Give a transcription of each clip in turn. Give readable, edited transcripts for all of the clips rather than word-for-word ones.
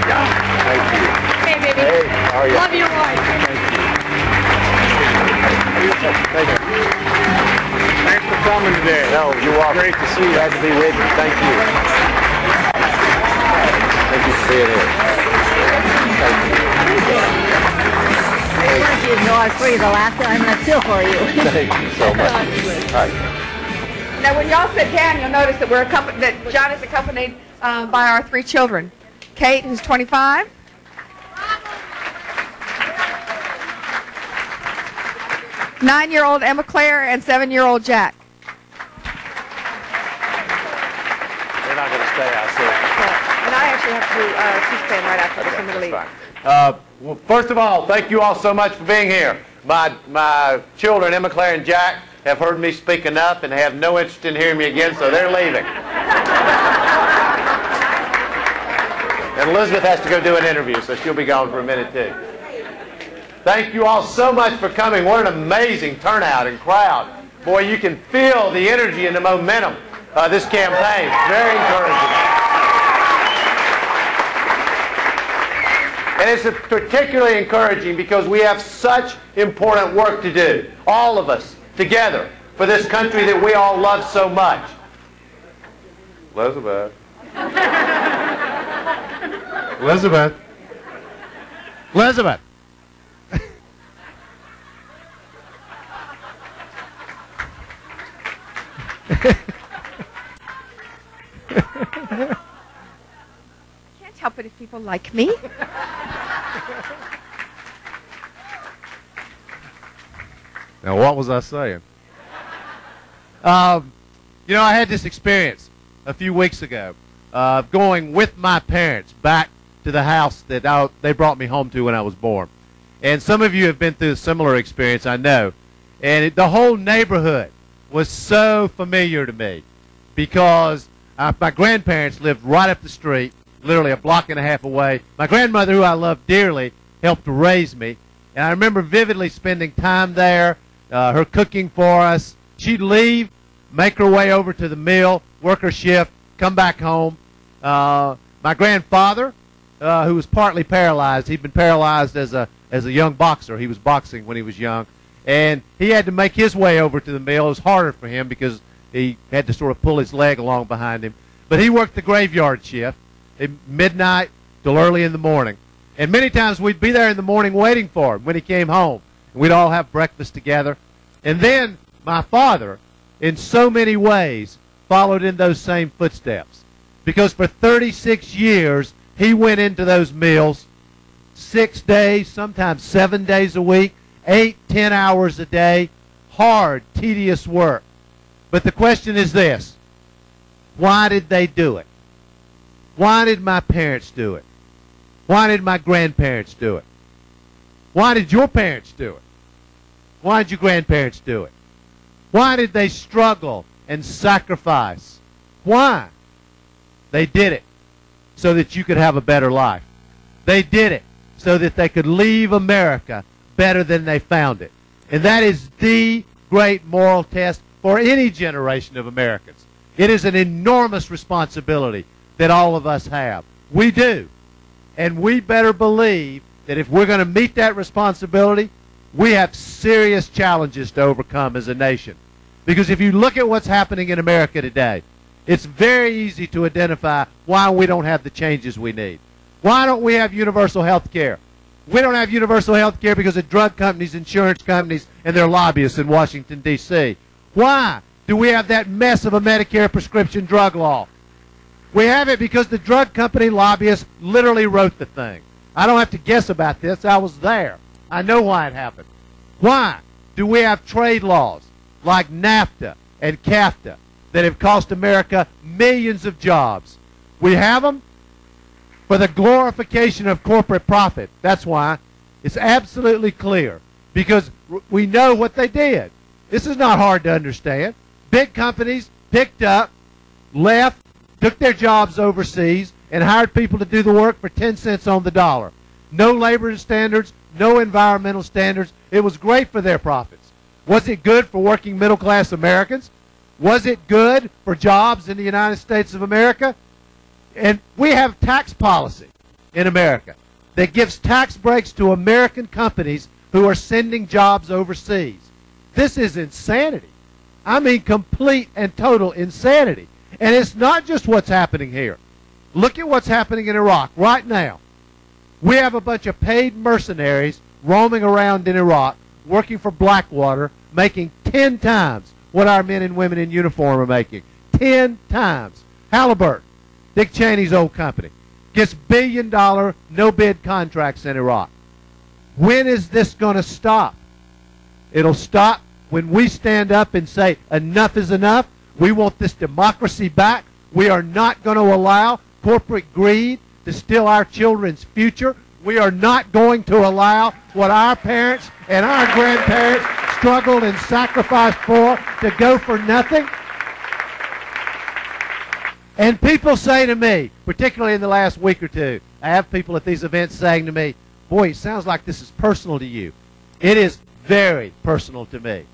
God. Thank you. Hey, baby. Hey, how are you? Love your wife. Thank you. Thanks for coming today. No, you're welcome. Great to see you. Glad to be with you. Thank you. Thank you for being here. Thank you. I wanted you to know I was for you the last time, and I'm still for you. Thank you so much. All right. Now, when y'all sit down, you'll notice that that John is accompanied by our 3 children. Kate, who's 25. Nine-year-old Emma Claire and 7-year-old Jack. They're not going to stay, I see. And I actually have to do C-SPAN right after this. I'm going to leave. Well, first of all, thank you all so much for being here. My children, Emma Claire and Jack, have heard me speak enough and have no interest in hearing me again, so they're leaving. And Elizabeth has to go do an interview, so she'll be gone for a minute too. Thank you all so much for coming. What an amazing turnout and crowd. Boy, you can feel the energy and the momentum of this campaign. Very encouraging. And it's particularly encouraging because we have such important work to do, all of us together, for this country that we all love so much. Elizabeth. Elizabeth. Elizabeth. Can't help it if people like me. Now, what was I saying? You know, I had this experience a few weeks ago, going with my parents back to the house that they brought me home to when I was born. And some of you have been through a similar experience, I know. And the whole neighborhood was so familiar to me because my grandparents lived right up the street, literally a block and a half away. My grandmother, who I love dearly, helped to raise me. And I remember vividly spending time there, her cooking for us. She'd leave, make her way over to the mill, work her shift, come back home. My grandfather, who was partly paralyzed, he'd been paralyzed as a young boxer. He was boxing when he was young. And he had to make his way over to the mill. It was harder for him because he had to sort of pull his leg along behind him. But he worked the graveyard shift at midnight till early in the morning. And many times we'd be there in the morning waiting for him when he came home. And we'd all have breakfast together. And then my father, in so many ways, followed in those same footsteps. Because for 36 years, he went into those mills 6 days, sometimes 7 days a week, 8, 10 hours a day, hard, tedious work. But the question is this: why did they do it? Why did my parents do it? Why did my grandparents do it? Why did your parents do it? Why did your grandparents do it? Why did they struggle and sacrifice? Why? They did it so that you could have a better life. They did it so that they could leave America better than they found it. And that is the great moral test for any generation of Americans. It is an enormous responsibility that all of us have. We do. And we better believe that if we're going to meet that responsibility, we have serious challenges to overcome as a nation. Because if you look at what's happening in America today, it's very easy to identify why we don't have the changes we need. Why don't we have universal health care? We don't have universal health care because of drug companies, insurance companies, and their lobbyists in Washington, D.C. Why do we have that mess of a Medicare prescription drug law? We have it because the drug company lobbyists literally wrote the thing. I don't have to guess about this. I was there. I know why it happened. Why do we have trade laws like NAFTA and CAFTA that have cost America millions of jobs? We have them for the glorification of corporate profit. That's why. It's absolutely clear because we know what they did. This is not hard to understand. Big companies picked up, left, took their jobs overseas, and hired people to do the work for 10 cents on the dollar. No labor standards, no environmental standards. It was great for their profits. Was it good for working middle-class Americans? Was it good for jobs in the United States of America? And we have tax policy in America that gives tax breaks to American companies who are sending jobs overseas. This is insanity. I mean complete and total insanity. And it's not just what's happening here. Look at what's happening in Iraq right now. We have a bunch of paid mercenaries roaming around in Iraq, working for Blackwater, making 10 times what our men and women in uniform are making. 10 times. Halliburton, Dick Cheney's old company, gets billion-dollar no-bid contracts in Iraq. When is this going to stop? It'll stop when we stand up and say, enough is enough. We want this democracy back. We are not going to allow corporate greed to steal our children's future. We are not going to allow what our parents and our grandparents struggled and sacrificed for to go for nothing. And people say to me, particularly in the last week or two, I have people at these events saying to me, boy, it sounds like this is personal to you. It is very personal to me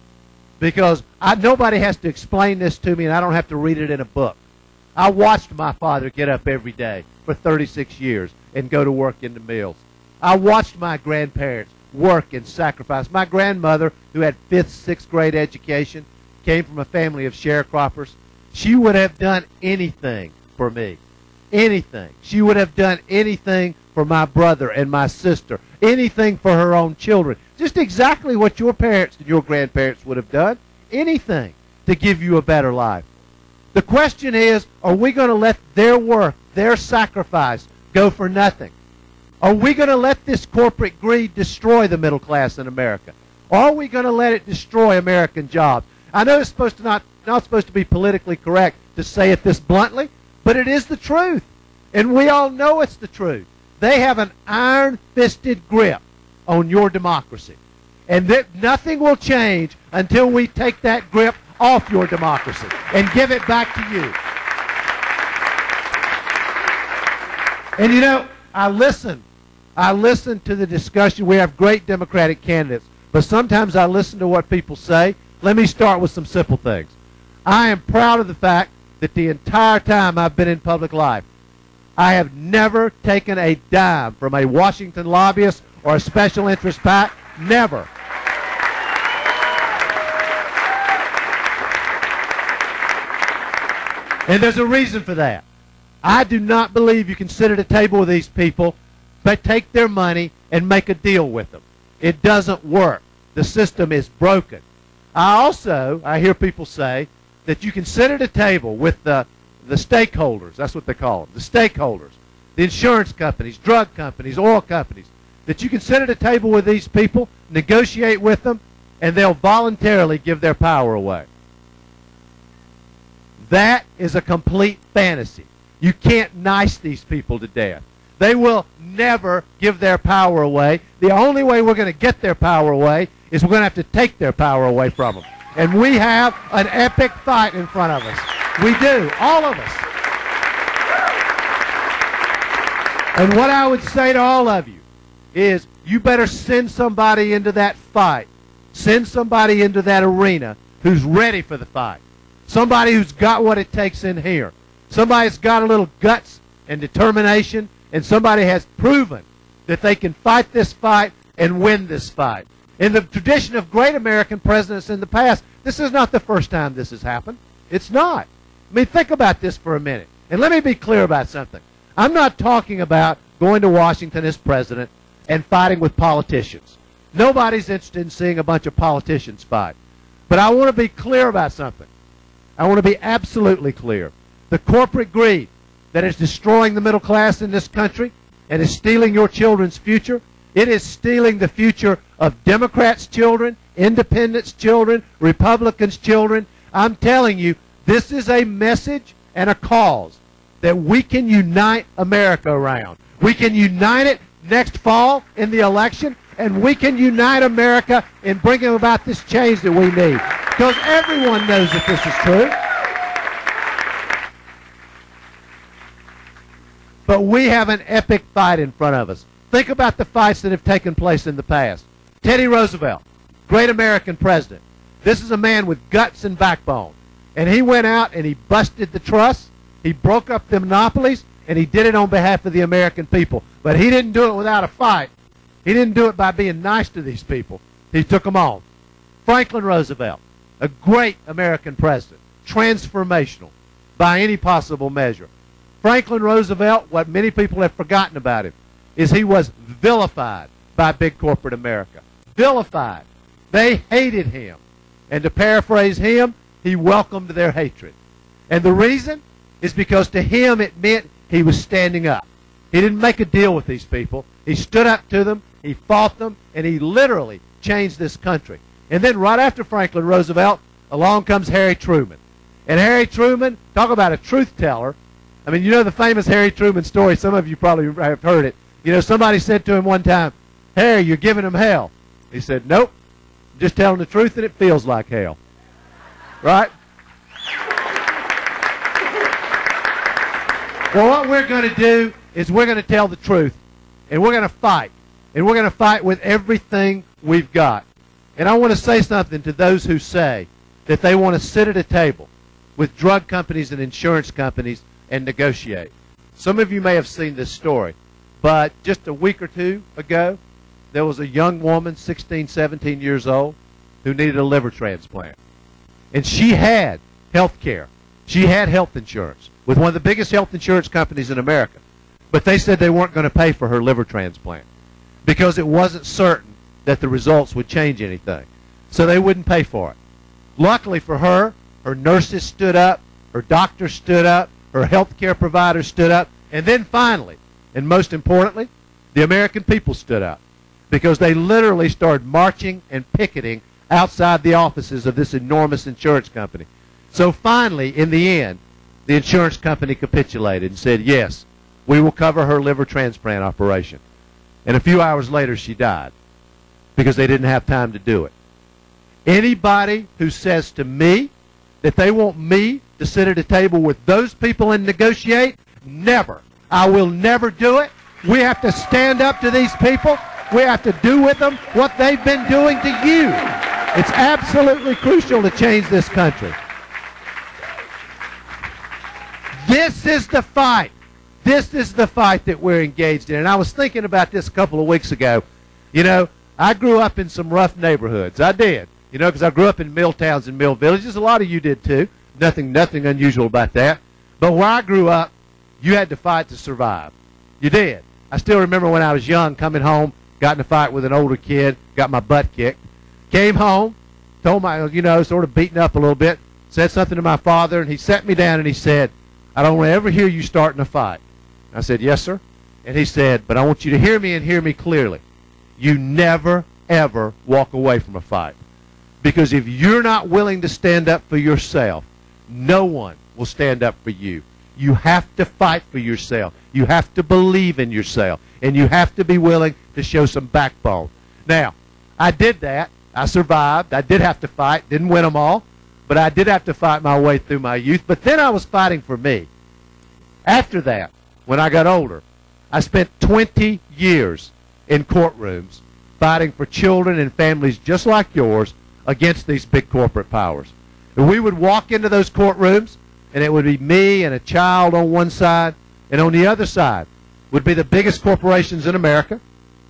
because nobody has to explain this to me and I don't have to read it in a book. I watched my father get up every day for 36 years and go to work in the mills. I watched my grandparents work and sacrifice. My grandmother, who had 5th, 6th grade education, came from a family of sharecroppers. She would have done anything for me. Anything. She would have done anything for my brother and my sister. Anything for her own children. Just exactly what your parents and your grandparents would have done. Anything to give you a better life. The question is, are we going to let their work, their sacrifice, go for nothing? Are we going to let this corporate greed destroy the middle class in America? Or are we going to let it destroy American jobs? I know it's supposed to not supposed to be politically correct to say it this bluntly, but it is the truth. And we all know it's the truth. They have an iron-fisted grip on your democracy. And that nothing will change until we take that grip off your democracy and give it back to you. And you know, I listen to the discussion. We have great Democratic candidates, but sometimes I listen to what people say. Let me start with some simple things. I am proud of the fact that the entire time I've been in public life, I have never taken a dime from a Washington lobbyist or a special interest PAC. Never. And there's a reason for that. I do not believe you can sit at a table with these people, but take their money and make a deal with them. It doesn't work. The system is broken. I hear people say that you can sit at a table with the stakeholders, that's what they call them, the stakeholders, the insurance companies, drug companies, oil companies, that you can sit at a table with these people, negotiate with them, and they'll voluntarily give their power away. That is a complete fantasy. You can't nice these people to death. They will never give their power away. The only way we're going to get their power away is we're going to have to take their power away from them. And we have an epic fight in front of us. We do, all of us. And what I would say to all of you is you better send somebody into that fight. Send somebody into that arena who's ready for the fight. Somebody who's got what it takes in here. Somebody that's got a little guts and determination, and somebody has proven that they can fight this fight and win this fight. In the tradition of great American presidents in the past, this is not the first time this has happened. It's not. I mean, think about this for a minute. And let me be clear about something. I'm not talking about going to Washington as president and fighting with politicians. Nobody's interested in seeing a bunch of politicians fight. But I want to be clear about something. I want to be absolutely clear. The corporate greed that is destroying the middle class in this country and is stealing your children's future, it is stealing the future of Democrats' children, Independents' children, Republicans' children. I'm telling you, this is a message and a cause that we can unite America around. We can unite it next fall in the election, and we can unite America in bringing about this change that we need. Because everyone knows that this is true. But we have an epic fight in front of us. Think about the fights that have taken place in the past. Teddy Roosevelt, great American president. This is a man with guts and backbone. And he went out and he busted the trusts. He broke up the monopolies. and he did it on behalf of the American people. But he didn't do it without a fight. He didn't do it by being nice to these people. He took them on. Franklin Roosevelt, a great American president, transformational by any possible measure. Franklin Roosevelt, what many people have forgotten about him, is he was vilified by big corporate America. Vilified. They hated him. And to paraphrase him, he welcomed their hatred. And the reason is because to him it meant he was standing up. He didn't make a deal with these people. He stood up to them, he fought them, and he literally changed this country. And then right after Franklin Roosevelt, along comes Harry Truman. And Harry Truman, talk about a truth teller. I mean, you know the famous Harry Truman story. Some of you probably have heard it. You know, somebody said to him one time, "Harry, you're giving them hell." He said, "Nope, I'm just telling the truth and it feels like hell." Right? Well, what we're going to do is we're going to tell the truth, and we're going to fight, and we're going to fight with everything we've got. And I want to say something to those who say that they want to sit at a table with drug companies and insurance companies and negotiate. Some of you may have seen this story, but just a week or two ago, there was a young woman, 16, 17 years old, who needed a liver transplant. And she had health care. She had health insurance with one of the biggest health insurance companies in America. But they said they weren't going to pay for her liver transplant because it wasn't certain that the results would change anything. So they wouldn't pay for it. Luckily for her, her nurses stood up, her doctors stood up, her health care providers stood up, and then finally, and most importantly, the American people stood up because they literally started marching and picketing outside the offices of this enormous insurance company. So finally, in the end, the insurance company capitulated and said, yes, we will cover her liver transplant operation. And a few hours later, she died because they didn't have time to do it. Anybody who says to me that they want me to sit at a table with those people and negotiate, never. I will never do it. We have to stand up to these people. We have to do with them what they've been doing to you. It's absolutely crucial to change this country. This is the fight. This is the fight that we're engaged in. And I was thinking about this a couple of weeks ago. You know, I grew up in some rough neighborhoods. I did. You know, because I grew up in mill towns and mill villages. A lot of you did too. Nothing unusual about that. But where I grew up, you had to fight to survive. You did. I still remember when I was young, coming home, got in a fight with an older kid, got my butt kicked. Came home, told my, you know, sort of beaten up a little bit, said something to my father, and he sat me down and he said, I don't want to ever hear you starting a fight. I said, yes, sir. And he said, but I want you to hear me and hear me clearly. You never, ever walk away from a fight. Because if you're not willing to stand up for yourself, no one will stand up for you. You have to fight for yourself. You have to believe in yourself. And you have to be willing to show some backbone. Now, I did that. I survived. I did have to fight. Didn't win them all. But I did have to fight my way through my youth. But then I was fighting for me. After that, when I got older, I spent 20 years in courtrooms fighting for children and families just like yours against these big corporate powers. And we would walk into those courtrooms, and it would be me and a child on one side, and on the other side would be the biggest corporations in America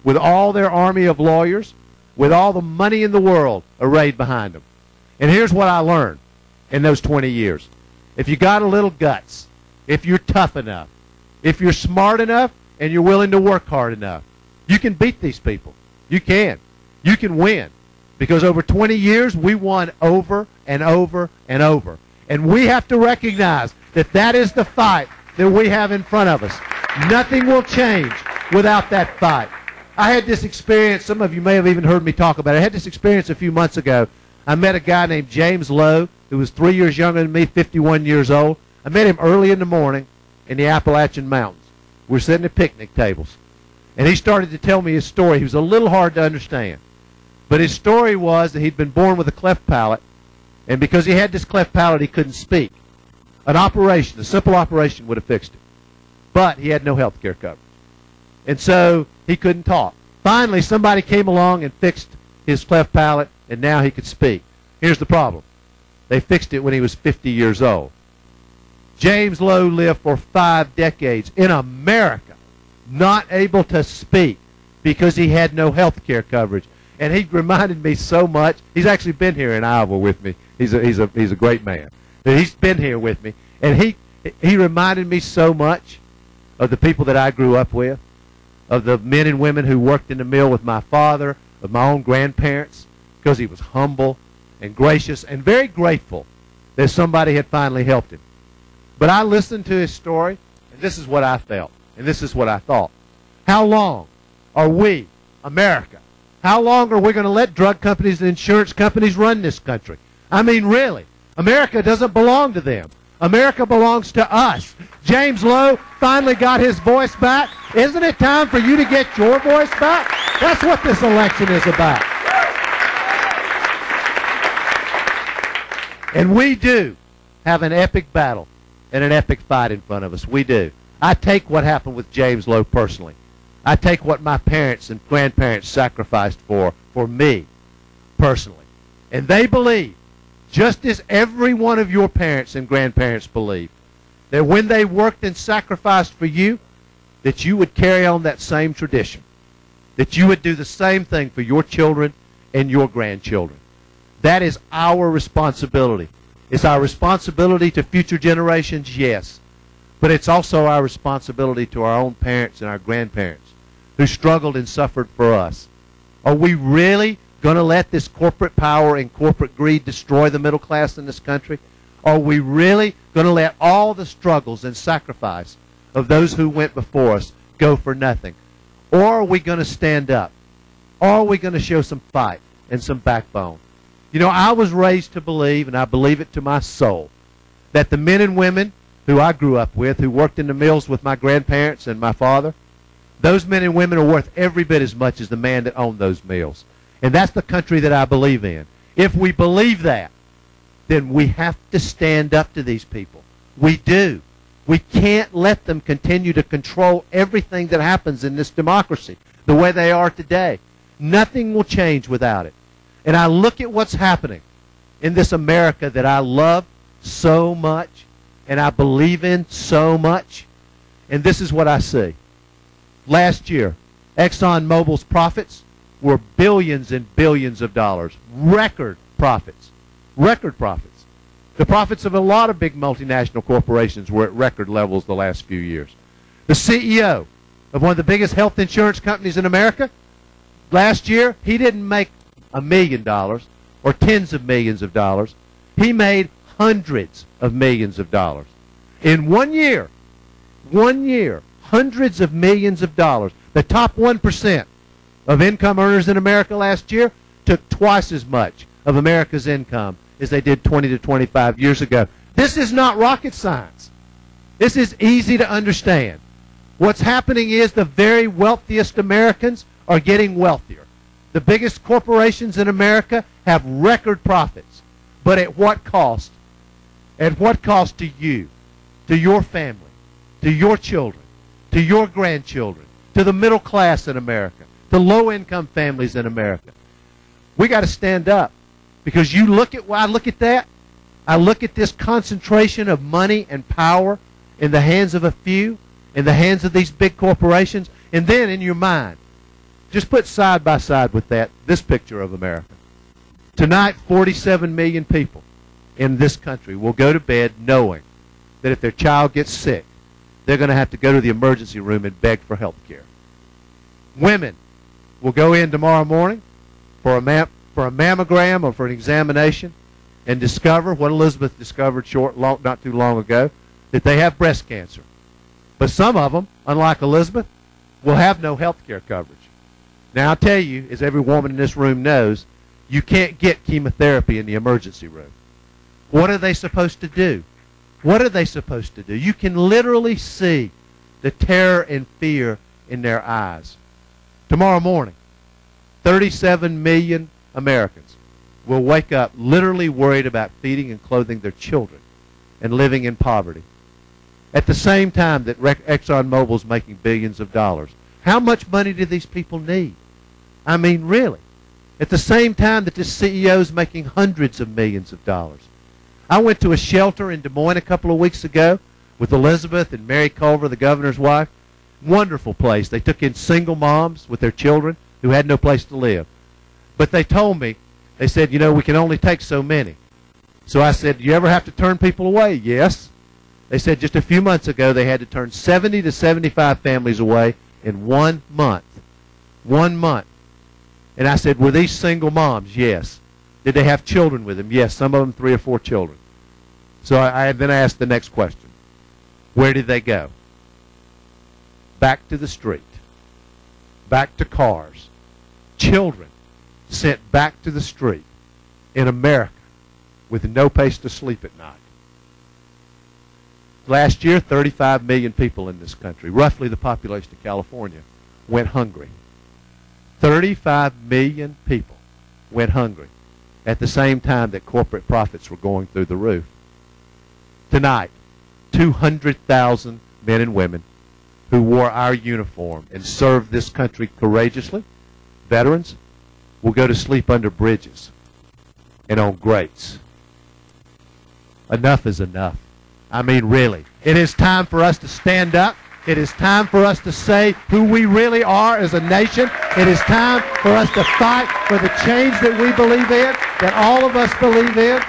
with all their army of lawyers, with all the money in the world arrayed behind them. And here's what I learned in those 20 years. If you got a little guts, if you're tough enough, if you're smart enough, and you're willing to work hard enough, you can beat these people. You can. You can win. Because over 20 years, we won over and over and over. And we have to recognize that that is the fight that we have in front of us. Nothing will change without that fight. I had this experience, some of you may have even heard me talk about it. I had this experience a few months ago. I met a guy named James Lowe, who was 3 years younger than me, 51 years old. I met him early in the morning in the Appalachian Mountains. We were sitting at picnic tables. And he started to tell me his story. He was a little hard to understand. But his story was that he'd been born with a cleft palate, and because he had this cleft palate, he couldn't speak. An operation, a simple operation, would have fixed it. But he had no health care coverage. And so he couldn't talk. Finally, somebody came along and fixed his cleft palate, and now he could speak. Here's the problem. They fixed it when he was 50 years old. James Lowe lived for 5 decades in America, not able to speak because he had no health care coverage. And he reminded me so much. He's actually been here in Iowa with me. He's a great man. He's been here with me, and he reminded me so much of the people that I grew up with, of the men and women who worked in the mill with my father, of my own grandparents, because he was humble and gracious and very grateful that somebody had finally helped him. But I listened to his story, and this is what I felt, and this is what I thought. How long are we, America, how long are we going to let drug companies and insurance companies run this country? I mean, really, America doesn't belong to them. America belongs to us. James Lowe finally got his voice back. Isn't it time for you to get your voice back? That's what this election is about. And we do have an epic battle and an epic fight in front of us. We do. I take what happened with James Lowe personally. I take what my parents and grandparents sacrificed for me personally. And they believe, just as every one of your parents and grandparents believed, that when they worked and sacrificed for you, that you would carry on that same tradition, that you would do the same thing for your children and your grandchildren. That is our responsibility. It's our responsibility to future generations, yes, but it's also our responsibility to our own parents and our grandparents who struggled and suffered for us. Are we really going to let this corporate power and corporate greed destroy the middle class in this country? Are we really going to let all the struggles and sacrifice of those who went before us go for nothing? Or are we going to stand up? Or are we going to show some fight and some backbone? You know, I was raised to believe, and I believe it to my soul, that the men and women who I grew up with, who worked in the mills with my grandparents and my father, those men and women are worth every bit as much as the man that owned those mills. And that's the country that I believe in. If we believe that, then we have to stand up to these people. We do. We can't let them continue to control everything that happens in this democracy the way they are today. Nothing will change without it. And I look at what's happening in this America that I love so much and I believe in so much, and this is what I see. Last year, ExxonMobil's profits were billions and billions of dollars. Record profits. Record profits. The profits of a lot of big multinational corporations were at record levels the last few years. The CEO of one of the biggest health insurance companies in America, last year, he didn't make $1 million or tens of millions of dollars. He made hundreds of millions of dollars. In 1 year, hundreds of millions of dollars. The top 1% of income earners in America last year took twice as much of America's income as they did 20 to 25 years ago. This is not rocket science. This is easy to understand. What's happening is the very wealthiest Americans are getting wealthier. The biggest corporations in America have record profits. But at what cost? At what cost to you, to your family, to your children, to your grandchildren, to the middle class in America, to low-income families in America? We got to stand up, because you look at why I look at that. I look at this concentration of money and power in the hands of a few, in the hands of these big corporations, and then in your mind, just put side by side with that this picture of America. Tonight, 47 million people in this country will go to bed knowing that if their child gets sick, they're going to have to go to the emergency room and beg for health care. Women will go in tomorrow morning for a mammogram or for an examination and discover what Elizabeth discovered not too long ago, that they have breast cancer. But some of them, unlike Elizabeth, will have no health care coverage. Now, I'll tell you, as every woman in this room knows, you can't get chemotherapy in the emergency room. What are they supposed to do? What are they supposed to do? You can literally see the terror and fear in their eyes. Tomorrow morning, 37 million Americans will wake up literally worried about feeding and clothing their children and living in poverty. At the same time that ExxonMobil is making billions of dollars. How much money do these people need? I mean, really. At the same time that this CEO is making hundreds of millions of dollars. I went to a shelter in Des Moines a couple of weeks ago with Elizabeth and Mary Culver, the governor's wife. Wonderful place. They took in single moms with their children who had no place to live. But they told me, they said, you know, we can only take so many. So I said, do you ever have to turn people away? Yes. They said just a few months ago they had to turn 70 to 75 families away in 1 month. 1 month. And I said, were these single moms? Yes. Did they have children with them? Yes, some of them 3 or 4 children. So I then asked the next question. Where did they go? Back to the street. Back to cars. Children sent back to the street in America with no place to sleep at night. Last year, 35 million people in this country, roughly the population of California, went hungry. 35 million people went hungry at the same time that corporate profits were going through the roof. Tonight, 200,000 men and women who wore our uniform and served this country courageously, veterans, will go to sleep under bridges and on grates. Enough is enough. I mean, really. It is time for us to stand up. It is time for us to say who we really are as a nation. It is time for us to fight for the change that we believe in, that all of us believe in.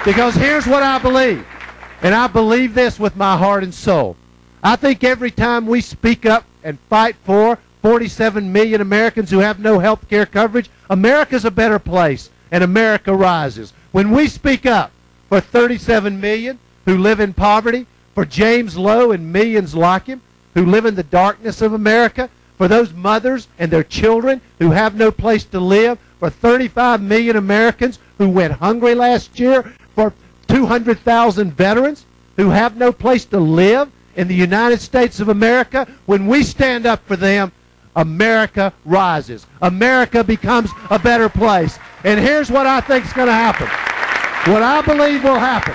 Because here's what I believe, and I believe this with my heart and soul. I think every time we speak up and fight for 47 million Americans who have no health care coverage, America's a better place, and America rises. When we speak up for 37 million who live in poverty, for James Lowe and millions like him who live in the darkness of America, for those mothers and their children who have no place to live, for 35 million Americans who went hungry last year, for 200,000 veterans who have no place to live in the United States of America. When we stand up for them, America rises. America becomes a better place. And here's what I think is going to happen. What I believe will happen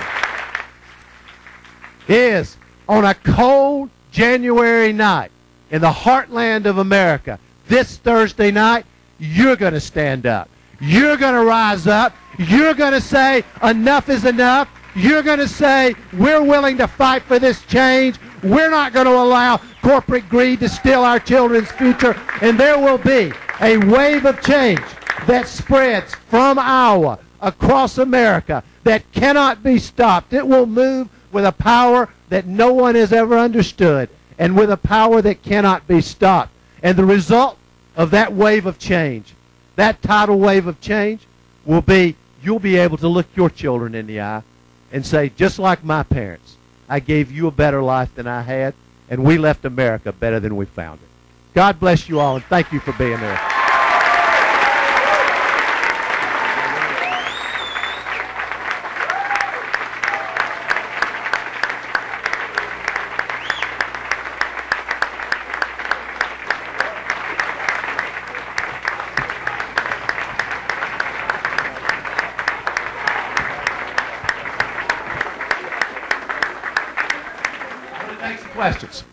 is on a cold January night in the heartland of America, this Thursday night, you're going to stand up. You're going to rise up. You're going to say enough is enough. You're going to say we're willing to fight for this change. We're not going to allow corporate greed to steal our children's future. And there will be a wave of change that spreads from Iowa across America that cannot be stopped. It will move with a power that no one has ever understood and with a power that cannot be stopped. And the result of that wave of change, that tidal wave of change, will be you'll be able to look your children in the eye and say, just like my parents, I gave you a better life than I had, and we left America better than we found it. God bless you all, and thank you for being there. Questions?